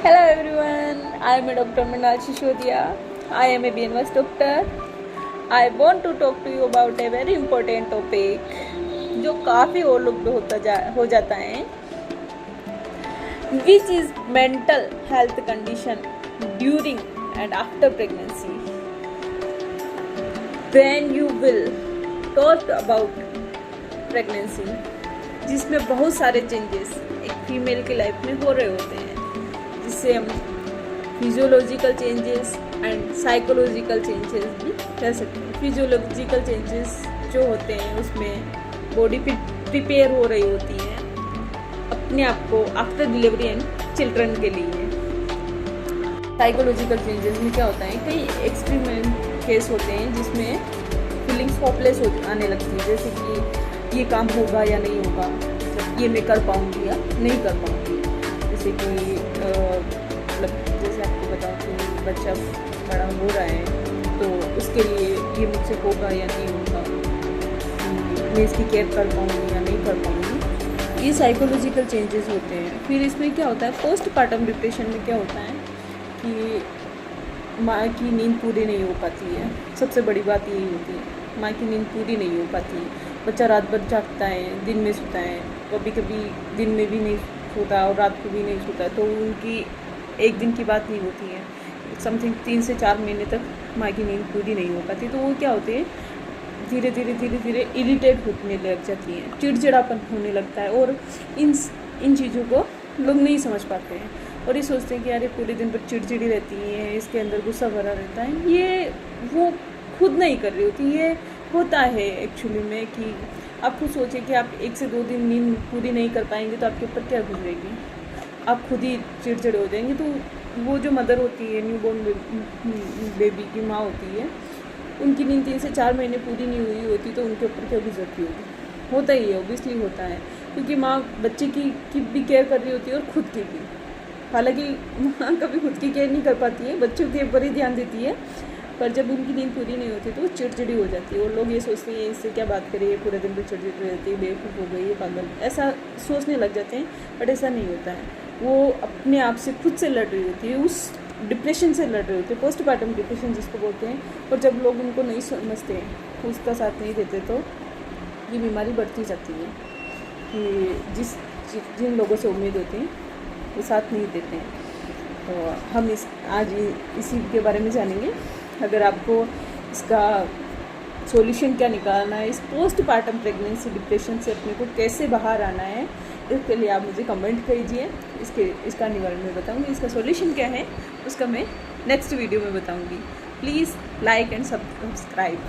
Hello everyone, I am Dr. Manal Shishodia. I am a BNS doctor. I want to talk to you about a very important topic जो काफ़ी overlooked हो जाता है, which is mental health condition during and after pregnancy. When you will talk about pregnancy, जिसमें बहुत सारे changes एक female की लाइफ में हो रहे होते हैं, जिससे हम physiological changes and psychological changes भी कह सकते हैं। फिजियोलॉजिकल चेंजेस जो होते हैं उसमें बॉडी प्रिपेयर हो रही होती है अपने आप को आफ्टर डिलीवरी एंड चिल्ड्रन के लिए। साइकोलॉजिकल चेंजेस में क्या होता है, कई एक्सट्रीम केस होते हैं जिसमें फीलिंग्स होपलेस आने लगती है, जैसे कि ये काम होगा या नहीं होगा, ये मैं कर पाऊँगी या नहीं कर पाऊँगी। जैसे कि मतलब जैसे आपको बताऊँ कि बच्चा बड़ा हो रहा है तो उसके लिए ये मुझसे होगा या नहीं होगा, मैं इसकी केयर कर पाऊँगी या नहीं कर पाऊँगी, ये साइकोलॉजिकल चेंजेस होते हैं। फिर इसमें क्या होता है, पोस्टपार्टम डिप्रेशन में क्या होता है कि माँ की नींद पूरी नहीं हो पाती है। सबसे बड़ी बात यही होती है, माँ की नींद पूरी नहीं हो पाती। बच्चा रात भर जागता है, दिन में सोता है, कभी कभी दिन में भी नहीं सोता और रात को भी नहीं सोता, तो उनकी एक दिन की बात नहीं होती है, समथिंग 3 से 4 महीने तक माँ की नींद पूरी नहीं हो पाती। तो वो क्या होते हैं, धीरे धीरे इरिटेट होने लग जाती हैं, चिड़चिड़ापन होने लगता है, और इन चीज़ों को लोग नहीं समझ पाते हैं और ये सोचते हैं कि यार ये पूरे दिन पर चिड़चिड़ी रहती है, इसके अंदर गुस्सा भरा रहता है। ये वो खुद नहीं कर रही होती, ये होता है एक्चुअली में कि आप खुद सोचें कि आप 1 से 2 दिन नींद पूरी नहीं कर पाएंगे तो आपके ऊपर क्या गुजरेगी, आप खुद ही चिड़चिड़े हो जाएंगे। तो वो जो मदर होती है, न्यूबॉर्न बेबी की माँ होती है, उनकी नींद 3 से 4 महीने पूरी नहीं हुई होती तो उनके ऊपर क्या गुजरती होगी। होता ही है, ऑब्वियसली होता है, क्योंकि माँ बच्चे की भी केयर कर रही होती है और खुद की भी। हालांकि माँ कभी खुद की केयर नहीं कर पाती है, बच्चों के ऊपर ही ध्यान देती है, पर जब उनकी नींद पूरी नहीं होती तो वो चिड़चिड़ी हो जाती है और लोग ये सोचते हैं इससे क्या बात करें, ये पूरे दिन पर चिड़चिड़ी रहती है, बेवकूफ़ हो गई, ये पागल, ऐसा सोचने लग जाते हैं। बट ऐसा नहीं होता है, वो अपने आप से खुद से लड़ रही होती है, उस डिप्रेशन से लड़ रही होती है, पोस्टपार्टम डिप्रेशन जिसको बोलते हैं। और जब लोग उनको नहीं समझते हैं, उसका साथ नहीं देते, तो ये बीमारी बढ़ती जाती है कि जिन लोगों से उम्मीद होती है वो साथ नहीं देते हैं। तो हम आज इसी के बारे में जानेंगे। अगर आपको इसका सॉल्यूशन क्या निकालना है, इस पोस्टपार्टम प्रेगनेंसी डिप्रेशन से अपने को कैसे बाहर आना है, इसके लिए आप मुझे कमेंट कीजिए। इसका निवारण मैं बताऊंगी, इसका सॉल्यूशन क्या है उसका मैं नेक्स्ट वीडियो में बताऊंगी। Please like and subscribe.